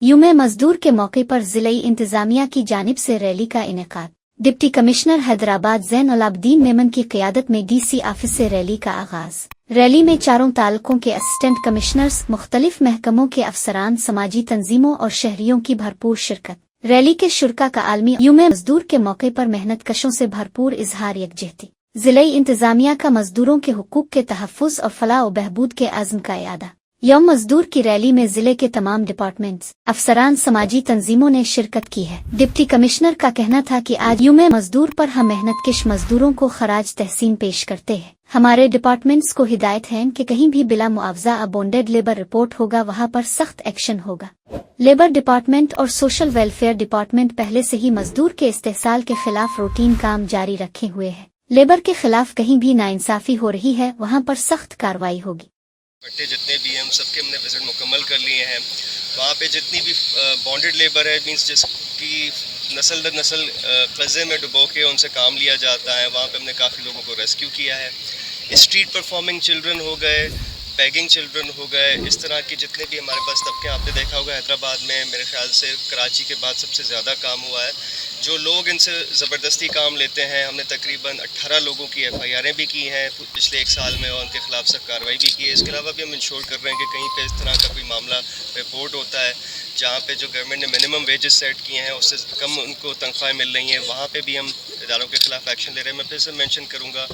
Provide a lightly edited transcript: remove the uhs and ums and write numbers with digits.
यूम मजदूर के मौके पर जिले इंतजामिया की जानिब से रैली का इनेकाद। डिप्टी कमिश्नर हैदराबाद ज़ैनुल आबदीन मेमन की क़ियादत में DC ऑफिस से रैली का आगाज। रैली में चारों तालुकों के असिस्टेंट कमिश्नर्स, मुख्तलिफ महकमों के अफसरान, समाजी तंजीमों और शहरियों की भरपूर शिरकत। रैली के शुरका का आलमी यूम मजदूर के मौके पर मेहनत कशों से भरपूर इजहार यकजहती। जिले इंतजामिया का मजदूरों के हुकूक के तहफ़्फ़ुज़ और फलाह व बहबूद के आज़म का इरादा। यौम मजदूर की रैली में जिले के तमाम डिपार्टमेंट्स, अफसरान, समाजी तंजीमों ने शिरकत की है। डिप्टी कमिश्नर का कहना था कि आज यूम मजदूर पर हम मेहनतकश मजदूरों को खराज तहसीन पेश करते हैं। हमारे डिपार्टमेंट्स को हिदायत है कि कहीं भी बिला मुआवजा अबॉन्डेड लेबर रिपोर्ट होगा वहां पर सख्त एक्शन होगा। लेबर डिपार्टमेंट और सोशल वेलफेयर डिपार्टमेंट पहले से ही मजदूर के इस्तेहसाल के खिलाफ रूटीन काम जारी रखे हुए है। लेबर के खिलाफ कहीं भी नाइंसाफी हो रही है वहां पर सख्त कार्रवाई होगी। भट्टे जितने भी हैं सबके हमने विजिट मुकम्मल कर लिए हैं। वहाँ पे जितनी भी बॉन्डेड लेबर है, मींस जिसकी नस्ल दर नस्ल कर्जे में डुबो के उनसे काम लिया जाता है, वहाँ पे हमने काफ़ी लोगों को रेस्क्यू किया है। स्ट्रीट परफॉर्मिंग चिल्ड्रन हो गए, बैगिंग चिल्ड्रन हो गए, इस तरह की जितने भी हमारे पास तबके, आपने देखा होगा हैदराबाद में मेरे ख्याल से कराची के बाद सबसे ज़्यादा काम हुआ है। जो लोग इनसे ज़बरदस्ती काम लेते हैं, हमने तकरीबन 18 लोगों की FIR'ें भी की हैं पिछले 1 साल में और उनके खिलाफ सख्त कार्रवाई भी की है। इसके अलावा भी हम इंश्योर कर रहे हैं कि कहीं पे इस तरह का कोई मामला रिपोर्ट होता है जहाँ पे जो गवर्नमेंट ने मिनिमम वेजेस सेट किए हैं उससे कम उनको तनख्वाहें मिल रही हैं, वहाँ पे भी हम इदारों के खिलाफ एक्शन ले रहे हैं। मैं फिर से मेंशन करूँगा